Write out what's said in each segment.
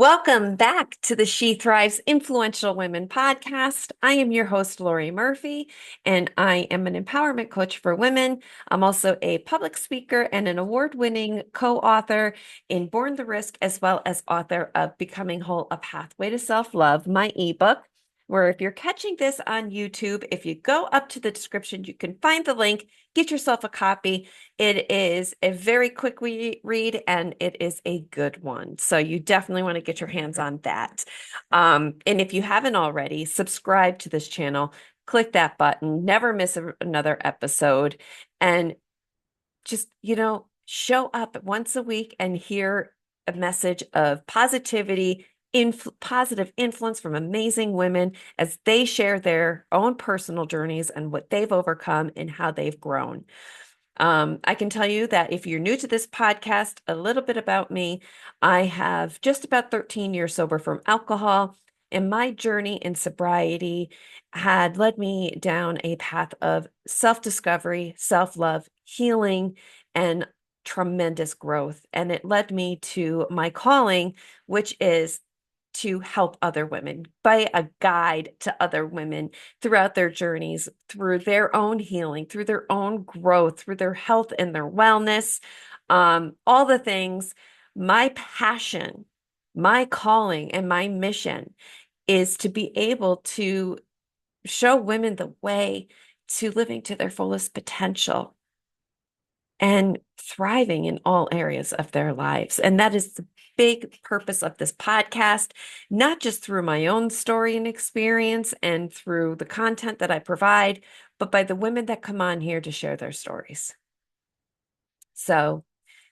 Welcome back to the She Thrives Influential Women podcast. I am your host, Lori Murphy, and I am an empowerment coach for women. I'm also a public speaker and an award-winning co-author in Born the Risk, as well as author of Becoming Whole, A Pathway to Self-Love, my ebook, where if you're catching this on YouTube, if you go up to the description, you can find the link, get yourself a copy. It is a very quick read and it is a good one. So you definitely want to get your hands on that. And if you haven't already, subscribe to this channel, click that button, never miss another episode, and just, show up once a week and hear a message of positivity, positive influence from amazing women as they share their own personal journeys and what they've overcome and how they've grown. I can tell you that if you're new to this podcast, a little bit about me. I have just about 13 years sober from alcohol, and my journey in sobriety had led me down a path of self-discovery, self-love, healing, and tremendous growth. And it led me to my calling, which is to help other women, by a guide to other women throughout their journeys, through their own healing, through their own growth, through their health and their wellness, all the things. My passion, my calling, and my mission is to be able to show women the way to living to their fullest potential and thriving in all areas of their lives. And that is the big purpose of this podcast, not just through my own story and experience and through the content that I provide, but by the women that come on here to share their stories. So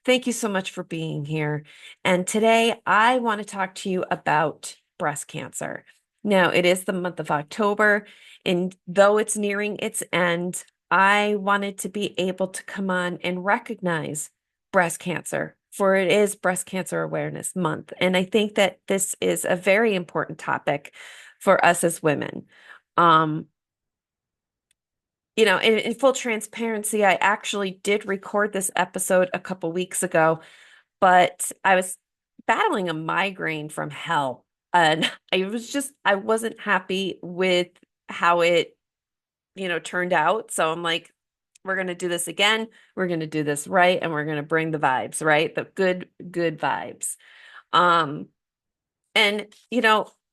thank you so much for being here. And today I want to talk to you about breast cancer. Now, it is the month of October, and though it's nearing its end, I wanted to be able to come on and recognize breast cancer, for it is Breast Cancer Awareness Month. And I think that this is a very important topic for us as women. In full transparency, I actually did record this episode a couple weeks ago, but I was battling a migraine from hell. And I wasn't happy with how it, turned out. So I'm like, we're going to do this again. We're going to do this right. And we're going to bring the vibes, right? The good vibes. Um, and,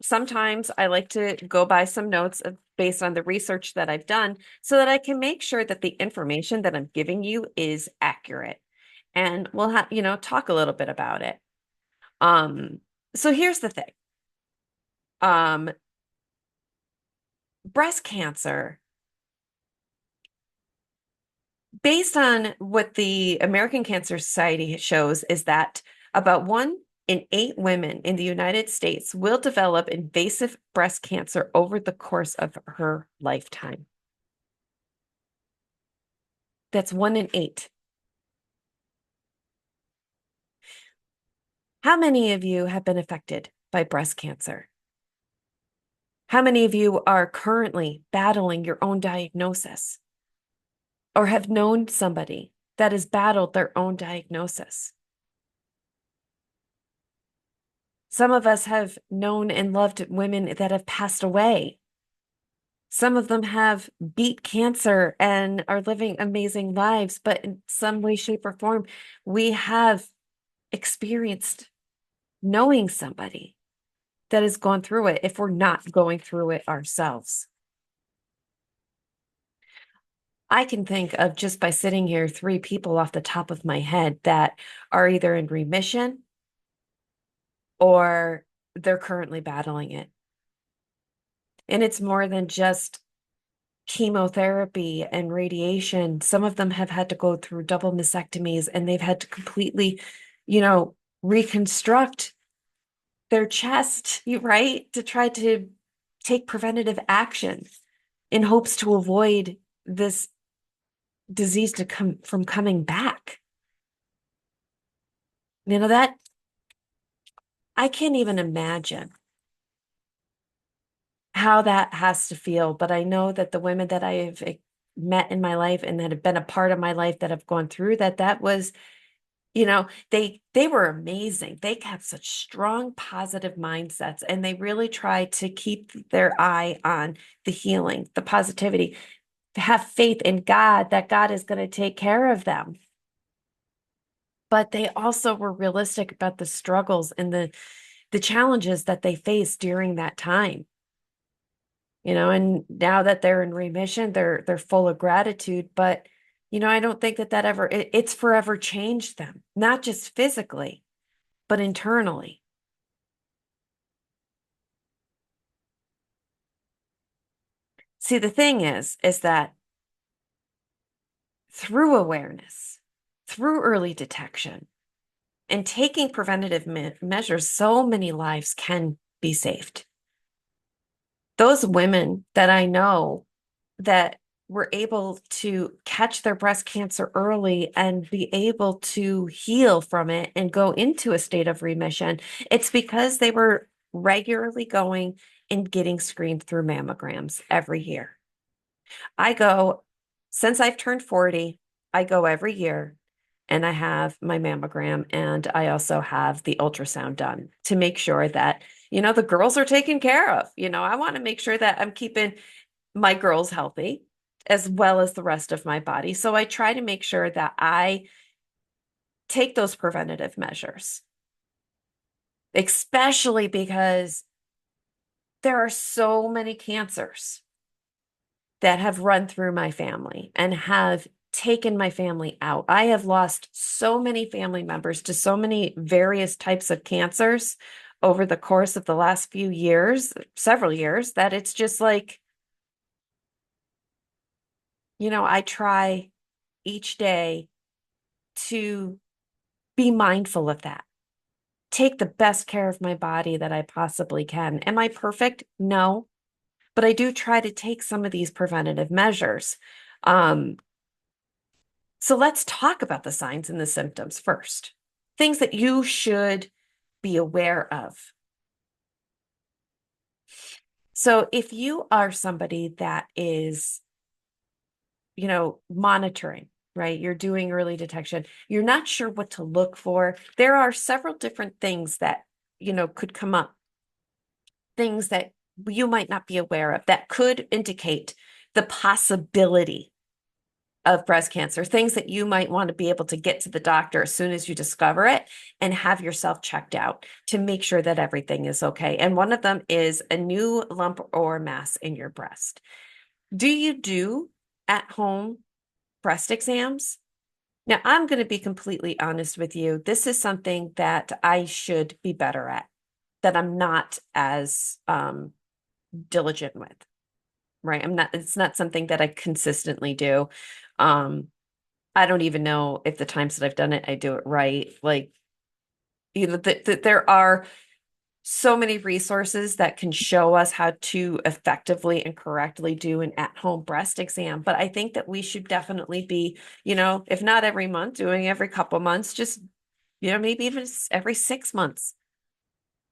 sometimes I like to go by some notes based on the research that I've done so that I can make sure that the information that I'm giving you is accurate. And we'll have, talk a little bit about it. Um, so here's the thing. Um, Breast cancer, based on what the American Cancer Society shows, is that about 1 in 8 women in the United States will develop invasive breast cancer over the course of her lifetime. That's 1 in 8. How many of you have been affected by breast cancer? How many of you are currently battling your own diagnosis or have known somebody that has battled their own diagnosis? Some of us have known and loved women that have passed away. Some of them have beat cancer and are living amazing lives, but in some way, shape, or form, we have experienced knowing somebody that has gone through it if we're not going through it ourselves. I can think of, just by sitting here, 3 people off the top of my head that are either in remission or they're currently battling it. And it's more than just chemotherapy and radiation. Some of them have had to go through double mastectomies and they've had to completely, reconstruct their chest, right? To try to take preventative action in hopes to avoid this disease to come from coming back. That I can't even imagine how that has to feel, but I know that the women that I've met in my life and that have been a part of my life that have gone through that was, They were amazing. They have such strong positive mindsets, and they really try to keep their eye on the healing, the positivity, to have faith in God that God is going to take care of them. But they also were realistic about the struggles and the challenges that they faced during that time. And now that they're in remission, they're full of gratitude, but I don't think that ever it's forever changed them, not just physically, but internally. See, the thing is that through awareness, through early detection, and taking preventative measures, so many lives can be saved. Those women that I know that were able to catch their breast cancer early and be able to heal from it and go into a state of remission, it's because they were regularly going and getting screened through mammograms every year. I go, since I've turned 40, I go every year and I have my mammogram and I also have the ultrasound done to make sure that, the girls are taken care of. I want to make sure that I'm keeping my girls healthy as well as the rest of my body. So I try to make sure that I take those preventative measures, especially because there are so many cancers that have run through my family and have taken my family out. I have lost so many family members to so many various types of cancers over the course of the last few years, several years, that it's just like, I try each day to be mindful of that. Take the best care of my body that I possibly can. Am I perfect? No, but I do try to take some of these preventative measures. Um, so let's talk about the signs and the symptoms first. Things that you should be aware of. So if you are somebody that is, monitoring, right? You're doing early detection. You're not sure what to look for. There are several different things that, could come up, things that you might not be aware of that could indicate the possibility of breast cancer, things that you might want to be able to get to the doctor as soon as you discover it and have yourself checked out to make sure that everything is okay. And one of them is a new lump or mass in your breast. Do you do at home breast exams? Now, I'm going to be completely honest with you. This is something that I should be better at, that I'm not as diligent with, right? It's not something that I consistently do. Um, I don't even know if the times that I've done it, I do it right. Like, there are so many resources that can show us how to effectively and correctly do an at-home breast exam. But I think that we should definitely be, if not every month, doing every couple months, just, maybe even every 6 months,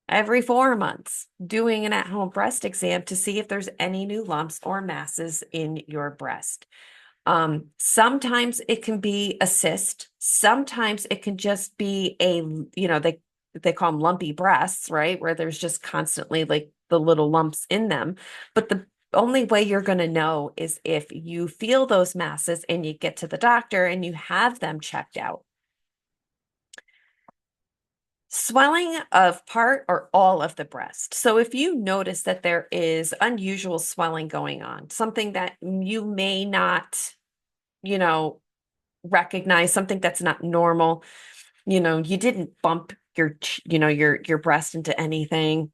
every 4 months, doing an at-home breast exam to see if there's any new lumps or masses in your breast. Sometimes it can be a cyst. Sometimes it can just be they call them lumpy breasts, right? Where there's just constantly like the little lumps in them. But the only way you're going to know is if you feel those masses and you get to the doctor and you have them checked out. Swelling of part or all of the breast. So if you notice that there is unusual swelling going on, something that you may not, you know, recognize, something that's not normal, you didn't bump your breast into anything.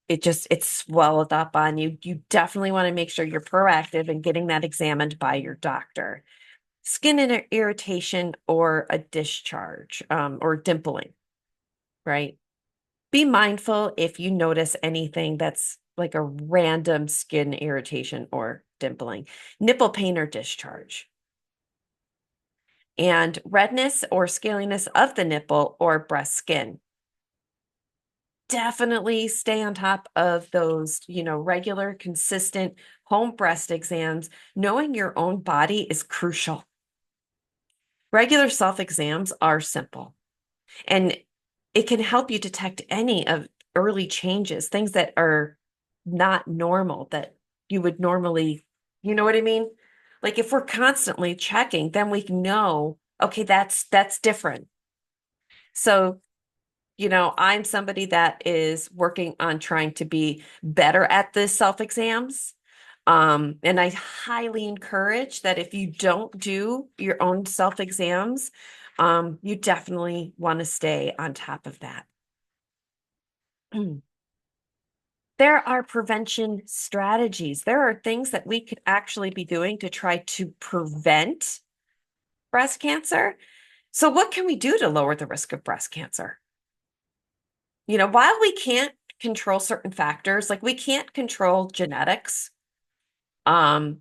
It swelled up on you. You definitely want to make sure you're proactive in getting that examined by your doctor. Skin irritation or a discharge, or dimpling, right? Be mindful if you notice anything that's like a random skin irritation or dimpling, nipple pain or discharge, and redness or scaliness of the nipple or breast skin. Definitely stay on top of those, regular, consistent home breast exams. Knowing your own body is crucial. Regular self exams are simple. And it can help you detect any of early changes, things that are not normal that you would normally, you know what I mean? Like if we're constantly checking, then we can know, okay, that's different. So, I'm somebody that is working on trying to be better at the self-exams. And I highly encourage that if you don't do your own self-exams, you definitely want to stay on top of that. There are prevention strategies. There are things that we could actually be doing to try to prevent breast cancer. So, what can we do to lower the risk of breast cancer? While we can't control certain factors, like we can't control genetics, um,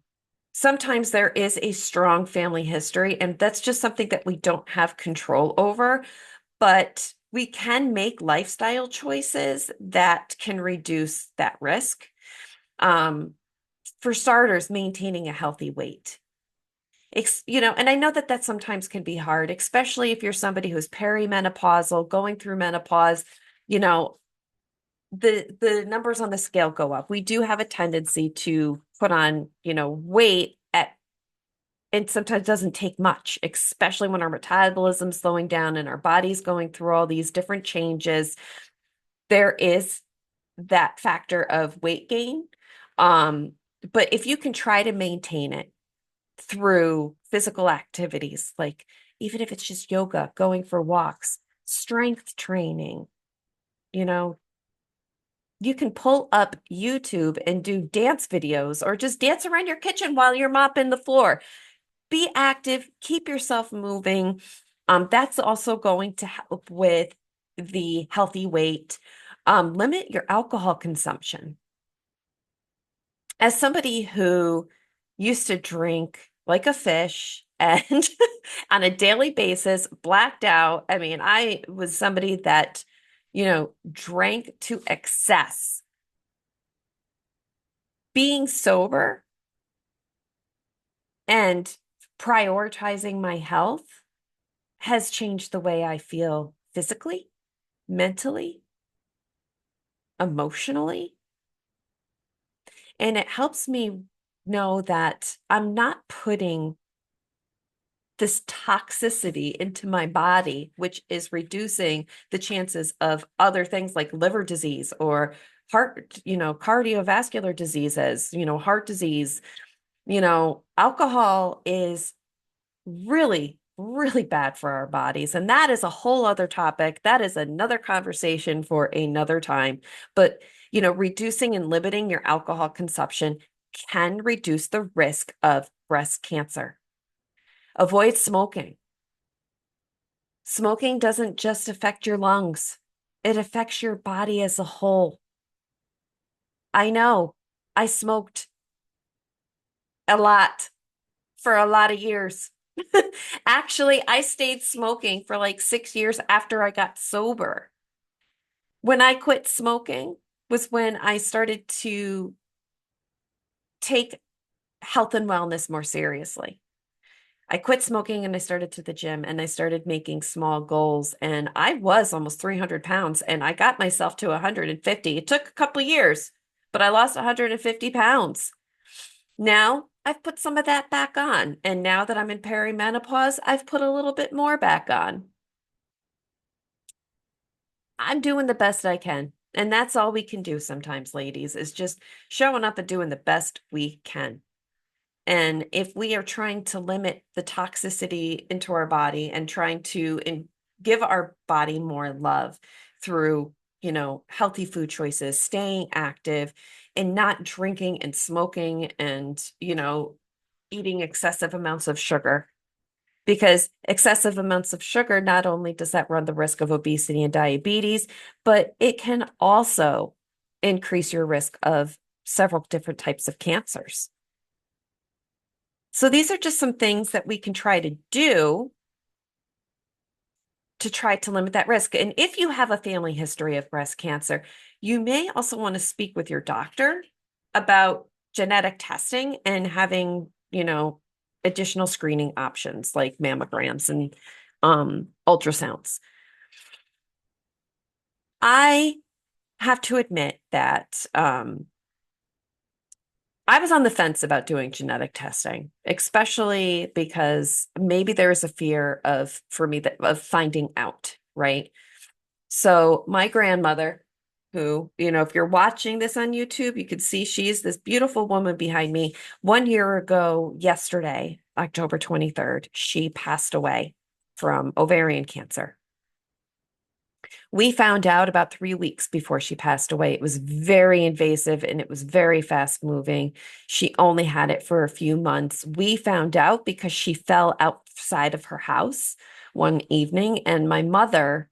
sometimes there is a strong family history, and that's just something that we don't have control over. But we can make lifestyle choices that can reduce that risk. Um, for starters, maintaining a healthy weight. And I know that that sometimes can be hard, especially if you're somebody who's perimenopausal, going through menopause, you know, the numbers on the scale go up. We do have a tendency to put on, weight at and sometimes doesn't take much, especially when our metabolism's slowing down and our body's going through all these different changes. There is that factor of weight gain. Um, but if you can try to maintain it through physical activities, like even if it's just yoga, going for walks, strength training, you know, you can pull up YouTube and do dance videos or just dance around your kitchen while you're mopping the floor. Be active, keep yourself moving. That's also going to help with the healthy weight. Limit your alcohol consumption. As somebody who used to drink like a fish and on a daily basis, blacked out, I mean, I was somebody that, drank to excess. Being sober and prioritizing my health has changed the way I feel physically, mentally, emotionally. And it helps me know that I'm not putting this toxicity into my body, which is reducing the chances of other things like liver disease or heart, cardiovascular diseases, heart disease. Alcohol is really, really bad for our bodies. And that is a whole other topic. That is another conversation for another time. But, reducing and limiting your alcohol consumption can reduce the risk of breast cancer. Avoid smoking. Smoking doesn't just affect your lungs, it affects your body as a whole. I know I smoked a lot for a lot of years. Actually, I stayed smoking for like 6 years after I got sober. When I quit smoking was when I started to take health and wellness more seriously. I quit smoking and I started to the gym and I started making small goals. And I was almost 300 pounds and I got myself to 150. It took a couple years, but I lost 150 pounds. Now I've put some of that back on. And now that I'm in perimenopause, I've put a little bit more back on. I'm doing the best I can. And that's all we can do sometimes, ladies, is just showing up and doing the best we can. And if we are trying to limit the toxicity into our body and trying to give our body more love through, healthy food choices, staying active, and not drinking and smoking and, eating excessive amounts of sugar. Because excessive amounts of sugar, not only does that run the risk of obesity and diabetes, but it can also increase your risk of several different types of cancers. So these are just some things that we can try to do to try to limit that risk. And if you have a family history of breast cancer, you may also want to speak with your doctor about genetic testing and having, additional screening options like mammograms and ultrasounds. I have to admit that I was on the fence about doing genetic testing, especially because maybe there is a fear of, for me, that of finding out, right? So my grandmother, who, if you're watching this on YouTube, you can see she's this beautiful woman behind me. 1 year ago, yesterday, October 23rd, she passed away from ovarian cancer. We found out about 3 weeks before she passed away. It was very invasive and it was very fast moving. She only had it for a few months. We found out because she fell outside of her house one evening, and my mother,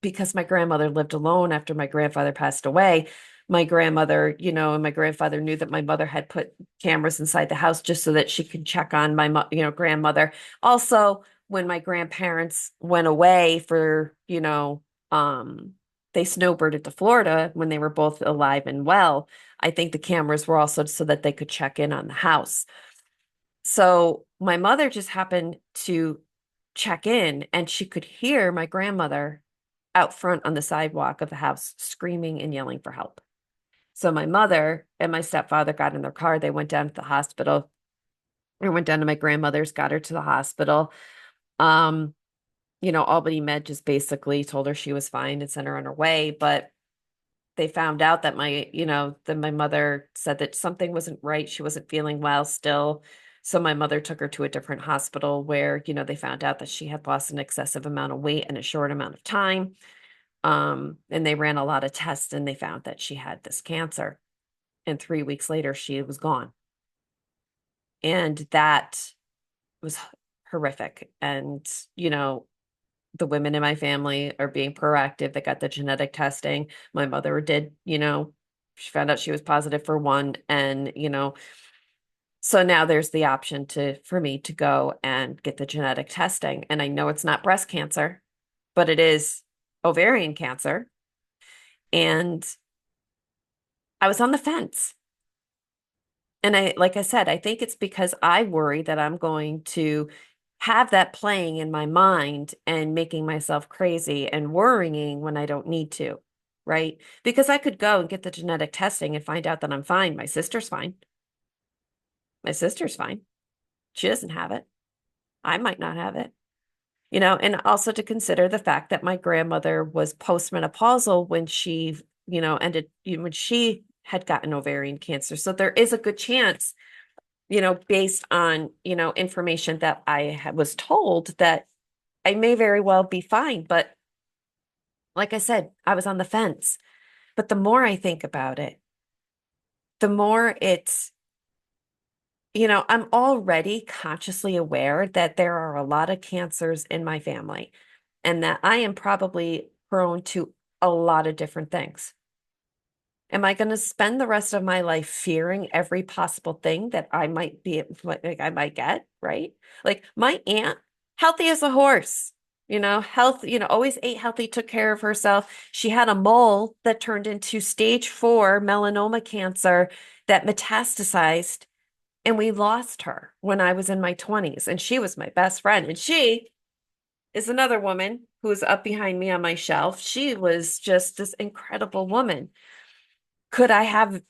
because my grandmother lived alone after my grandfather passed away, my grandmother, and my grandfather knew that my mother had put cameras inside the house just so that she could check on my, grandmother. Also, when my grandparents went away for, they snowbirded to Florida when they were both alive and well. I think the cameras were also so that they could check in on the house. So my mother just happened to check in and she could hear my grandmother out front on the sidewalk of the house screaming and yelling for help. So my mother and my stepfather got in their car. They went down to the hospital. I went down to my grandmother's, got her to the hospital. Um, Albany Med just basically told her she was fine and sent her on her way. But they found out that my mother said that something wasn't right. She wasn't feeling well still. So my mother took her to a different hospital where, they found out that she had lost an excessive amount of weight in a short amount of time. And they ran a lot of tests and they found that she had this cancer. And 3 weeks later, she was gone. And that was horrific. And, the women in my family are being proactive. They got the genetic testing. My mother did, she found out she was positive for one. And, so now there's the option for me to go and get the genetic testing. And I know it's not breast cancer, but it is ovarian cancer. And I was on the fence. And like I said, I think it's because I worry that I'm going to have that playing in my mind and making myself crazy and worrying when I don't need to, right? Because I could go and get the genetic testing and find out that I'm fine. My sister's fine. My sister's fine. She doesn't have it. I might not have it. And also to consider the fact that my grandmother was postmenopausal when she, when she had gotten ovarian cancer. So there is a good chance, based on, information that I was told, that I may very well be fine. But like I said, I was on the fence. But the more I think about it, the more I'm already consciously aware that there are a lot of cancers in my family and that I am probably prone to a lot of different things. Am I going to spend the rest of my life fearing every possible thing that I might be, like I might get, right? Like my aunt, healthy as a horse, health, always ate healthy, took care of herself. She had a mole that turned into stage 4 melanoma cancer that metastasized, and we lost her when I was in my 20s, and she was my best friend. And she is another woman who's up behind me on my shelf. She was just this incredible woman. Could I have,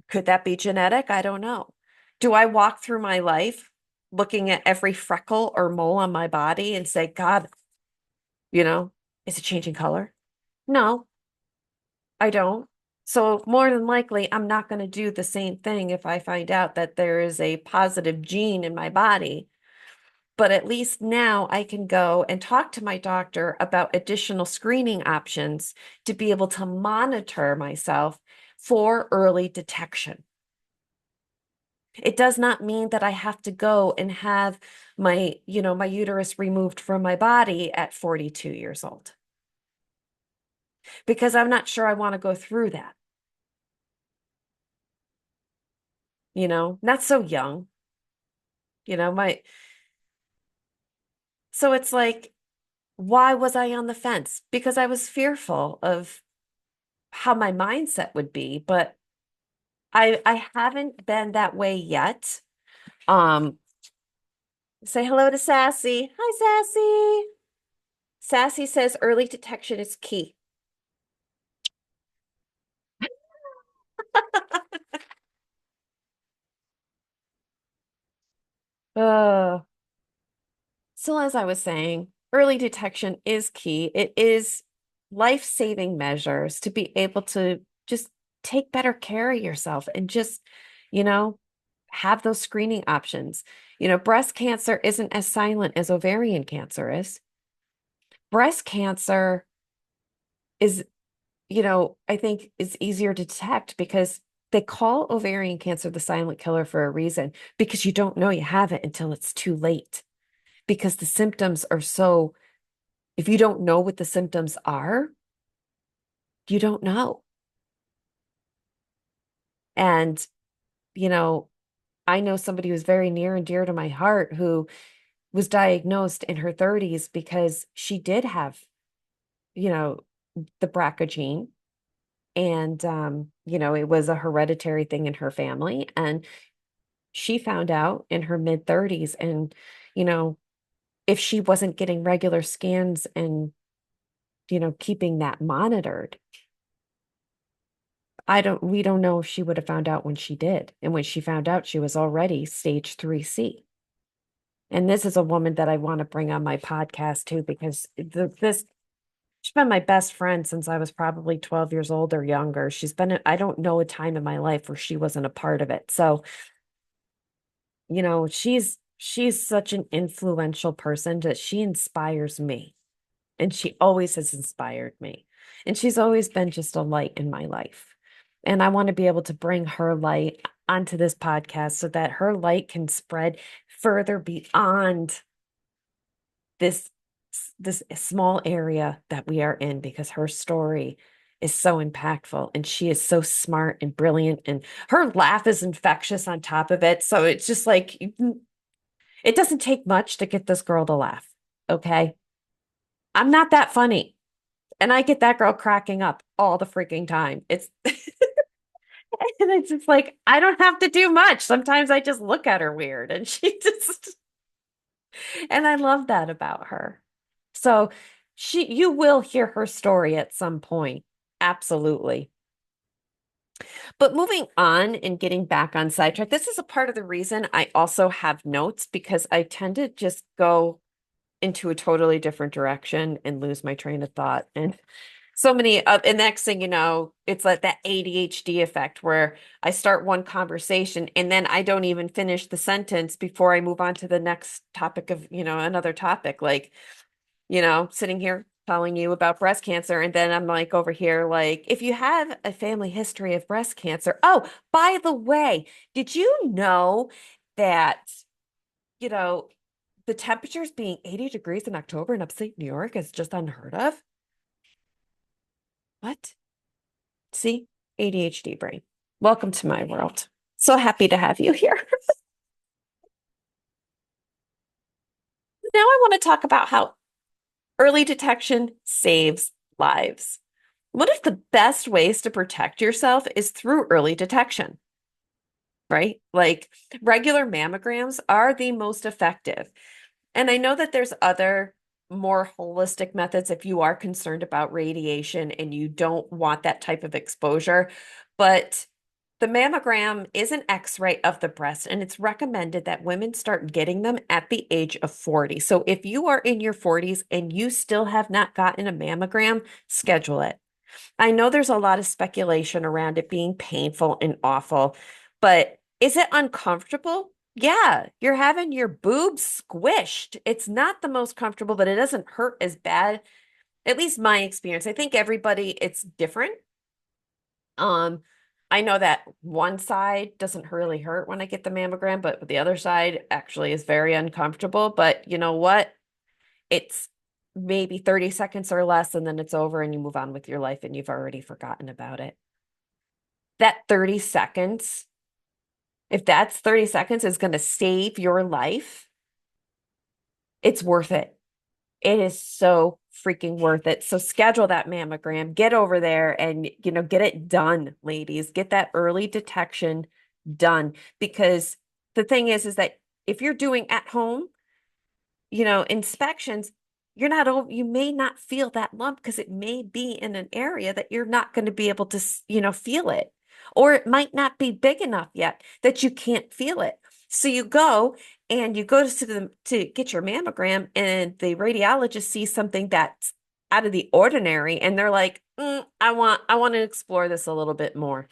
could that be genetic? I don't know. Do I walk through my life looking at every freckle or mole on my body and say, God, is it changing color? No, I don't. So more than likely, I'm not going to do the same thing if I find out that there is a positive gene in my body. But at least now I can go and talk to my doctor about additional screening options to be able to monitor myself for early detection. It does not mean that I have to go and have my uterus removed from my body at 42 years old, because I'm not sure I want to go through that, not so young, my, so it's like, why was I on the fence? Because I was fearful of how my mindset would be, but I haven't been that way yet. Um, Say hello to Sassy. Hi, Sassy. Sassy says early detection is key. Uh, so as I was saying, early detection is key. It is life-saving measures to be able to just take better care of yourself and just, you know, have those screening options. Breast cancer isn't as silent as ovarian cancer is. Breast cancer is, I think is easier to detect because they call ovarian cancer the silent killer for a reason, because you don't know you have it until it's too late. Because the symptoms are so, if you don't know what the symptoms are, you don't know. And, you know, I know somebody who's very near and dear to my heart who was diagnosed in her 30s because she did have, you know, the BRCA gene. And, it was a hereditary thing in her family. And she found out in her mid 30s. And, you know, if she wasn't getting regular scans and, keeping that monitored, we don't know if she would have found out when she did. And when she found out, she was already stage 3C. And this is a woman that I want to bring on my podcast too, because she's been my best friend since I was probably 12 years old or younger. I don't know a time in my life where she wasn't a part of it. So, she's such an influential person that she inspires me. And she always has inspired me. And she's always been just a light in my life. And I want to be able to bring her light onto this podcast so that her light can spread further beyond this this small area that we are in, because her story is so impactful and she is so smart and brilliant, and her laugh is infectious on top of it. So it's just like it doesn't take much to get this girl to laugh. Okay. I'm not that funny. And I get that girl cracking up all the freaking time. It's and it's just like I don't have to do much. Sometimes I just look at her weird and she just and I love that about her. So you will hear her story at some point. Absolutely. But moving on and getting back on sidetrack, this is a part of the reason I also have notes, because I tend to just go into a totally different direction and lose my train of thought. And so many and next thing you know, it's like that ADHD effect where I start one conversation and then I don't even finish the sentence before I move on to the next topic of, another topic. Like, sitting here telling you about breast cancer. And then I'm like over here, like, if you have a family history of breast cancer. Oh, by the way, did you know that, you know, the temperatures being 80 degrees in October in upstate New York is just unheard of? What? See, ADHD brain. Welcome to my world. So happy to have you here. Now I want to talk about how early detection saves lives. One of the best ways to protect yourself is through early detection, right? Like regular mammograms are the most effective. And I know that there's other more holistic methods if you are concerned about radiation and you don't want that type of exposure. But the mammogram is an x-ray of the breast, and it's recommended that women start getting them at the age of 40. So if you are in your 40s and you still have not gotten a mammogram, schedule it. I know there's a lot of speculation around it being painful and awful, but is it uncomfortable? Yeah, you're having your boobs squished. It's not the most comfortable, but it doesn't hurt as bad. At least my experience. I think everybody, it's different. Um, I know that one side doesn't really hurt when I get the mammogram, but the other side actually is very uncomfortable. But you know what? It's maybe 30 seconds or less, and then it's over and you move on with your life and you've already forgotten about it. That 30 seconds, if that's 30 seconds is going to save your life, it's worth it. It is so freaking worth it. So schedule that mammogram, get over there and, get it done, ladies. Get that early detection done, because the thing is that if you're doing at home, inspections, you may not feel that lump because it may be in an area that you're not going to be able to, feel it. Or it might not be big enough yet that you can't feel it. So you go and you go to get your mammogram and the radiologist sees something that's out of the ordinary and they're like, I want to explore this a little bit more.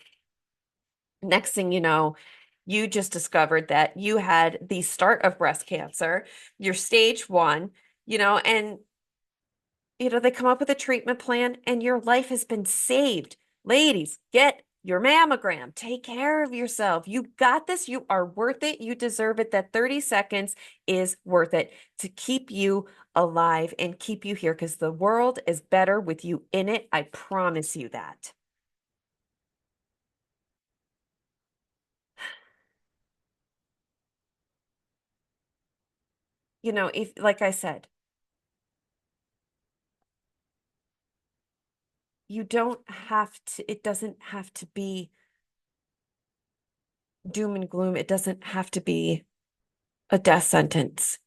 Next thing you know, you just discovered that you had the start of breast cancer, your stage one, and they come up with a treatment plan and your life has been saved. Ladies, get your mammogram. Take care of yourself. You got this. You are worth it. You deserve it. That 30 seconds is worth it to keep you alive and keep you here because the world is better with you in it. I promise you that. If, like I said, you don't have to, it doesn't have to be doom and gloom. It doesn't have to be a death sentence.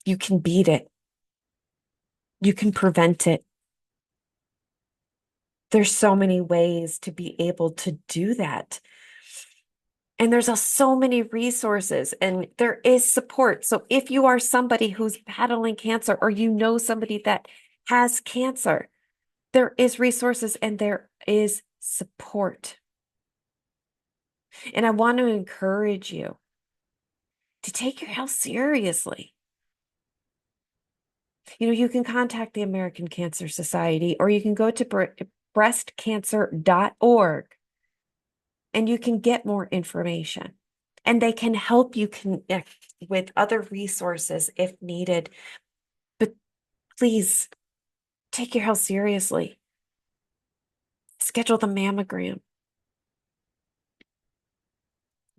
You can beat it. You can prevent it. There's so many ways to be able to do that. And there's so many resources and there is support. So if you are somebody who's battling cancer or you know somebody that has cancer, there is resources and there is support. And I want to encourage you to take your health seriously. You can contact the American Cancer Society or you can go to breastcancer.org and you can get more information. And they can help you connect with other resources if needed. But please take your health seriously. Schedule the mammogram.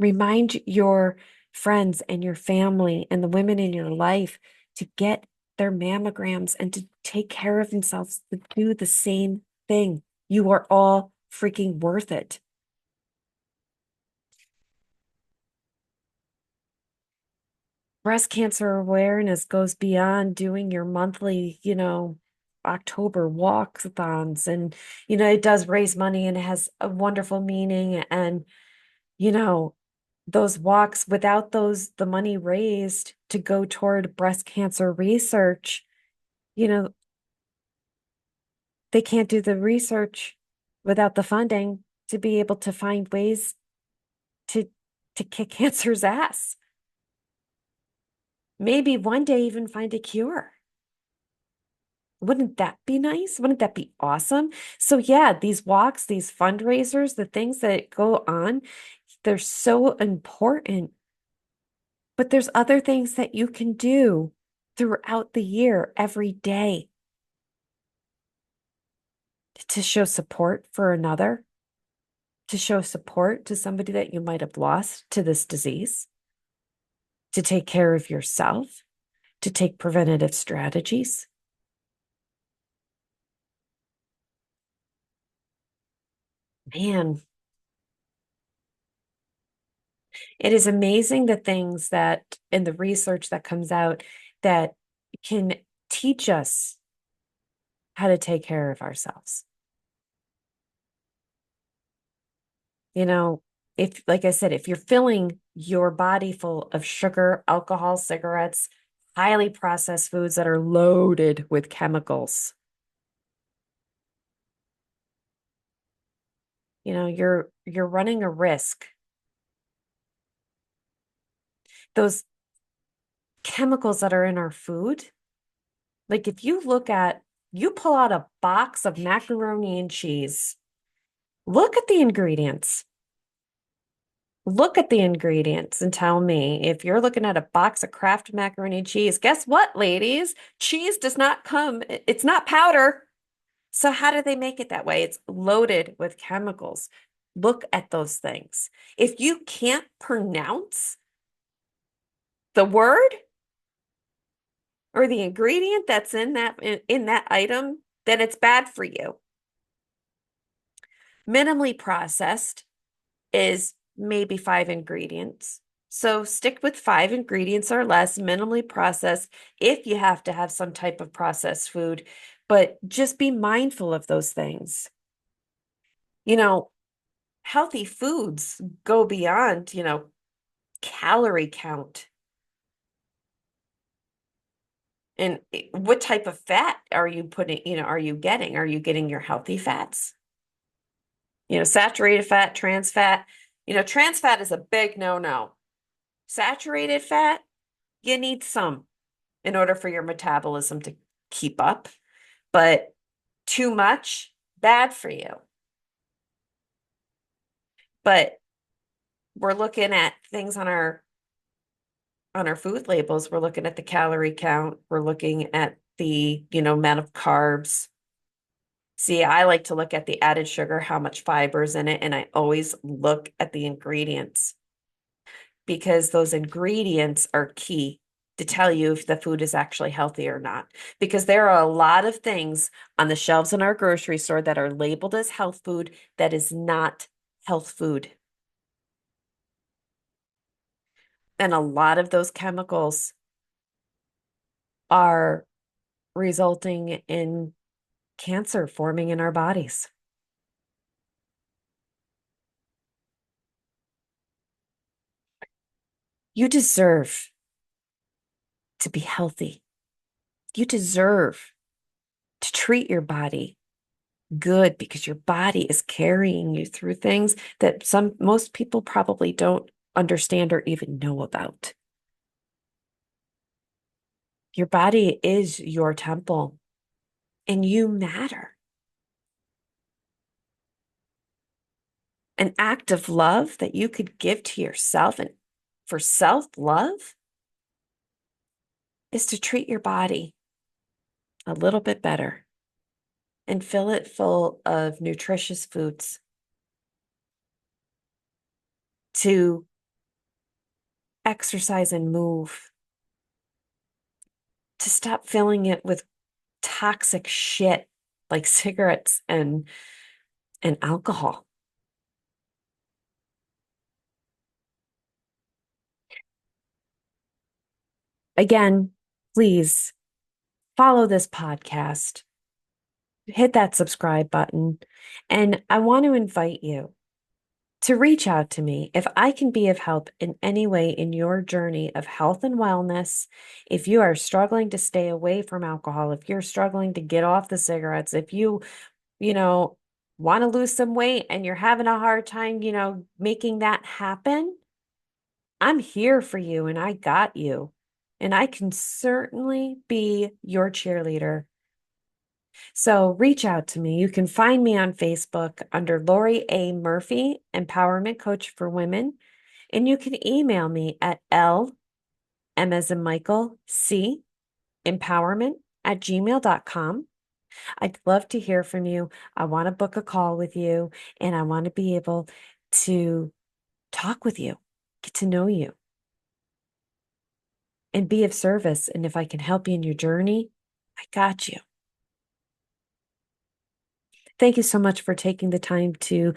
Remind your friends and your family and the women in your life to get their mammograms and to take care of themselves, to do the same thing. You are all freaking worth it. Breast cancer awareness goes beyond doing your monthly, October walkathons. And, it does raise money and it has a wonderful meaning. And, you know, those walks without the money raised to go toward breast cancer research, you know, they can't do the research without the funding to be able to find ways to to kick cancer's ass. Maybe one day even find a cure. Wouldn't that be nice? Wouldn't that be awesome? So yeah, these walks, these fundraisers, the things that go on, they're so important. But there's other things that you can do throughout the year, every day, to show support for another, to show support to somebody that you might have lost to this disease, to take care of yourself, to take preventative strategies. Man, it is amazing the things that in the research that comes out that can teach us how to take care of ourselves. You know, if, like I said, if you're filling your body full of sugar, alcohol, cigarettes, highly processed foods that are loaded with chemicals, you're running a risk. Those chemicals that are in our food, like if you pull out a box of macaroni and cheese, look at the ingredients. Look at the ingredients and tell me if you're looking at a box of Kraft macaroni and cheese, guess what, ladies? Cheese does not come, it's not powder. So how do they make it that way? It's loaded with chemicals. Look at those things. If you can't pronounce the word or the ingredient that's in that item, then it's bad for you. Minimally processed is maybe 5 ingredients. So stick with 5 ingredients or less, minimally processed if you have to have some type of processed food, but just be mindful of those things. You know, healthy foods go beyond, calorie count. And what type of fat are you putting, are you getting? Are you getting your healthy fats? Saturated fat, trans fat. Trans fat is a big no-no. Saturated fat, you need some in order for your metabolism to keep up, but too much, bad for you. But we're looking at things on our food labels. We're looking at the calorie count. We're looking at the, amount of carbs. See, I like to look at the added sugar, how much fiber's in it, and I always look at the ingredients because those ingredients are key to tell you if the food is actually healthy or not. Because there are a lot of things on the shelves in our grocery store that are labeled as health food that is not health food. And a lot of those chemicals are resulting in cancer forming in our bodies. You deserve to be healthy. You deserve to treat your body good because your body is carrying you through things that most people probably don't understand or even know about. Your body is your temple and you matter. An act of love that you could give to yourself and for self-love is to treat your body a little bit better and fill it full of nutritious foods to exercise and move, to stop filling it with toxic shit like cigarettes and alcohol. Again, please follow this podcast, hit that subscribe button, and I want to invite you to reach out to me if I can be of help in any way in your journey of health and wellness. If you are struggling to stay away from alcohol, if you're struggling to get off the cigarettes, if you know, want to lose some weight and you're having a hard time, making that happen, I'm here for you and I got you. And I can certainly be your cheerleader. So reach out to me. You can find me on Facebook under Lori A. Murphy, Empowerment Coach for Women. And you can email me at M as in Michael, C, empowerment@gmail.com. I'd love to hear from you. I want to book a call with you and I want to be able to talk with you, get to know you, and be of service. And if I can help you in your journey, I got you. Thank you so much for taking the time to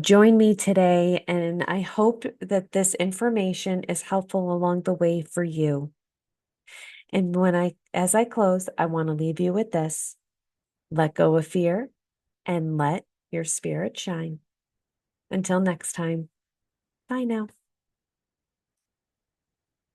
join me today. And I hope that this information is helpful along the way for you. And as I close, I want to leave you with this: let go of fear and let your spirit shine. Until next time, bye now.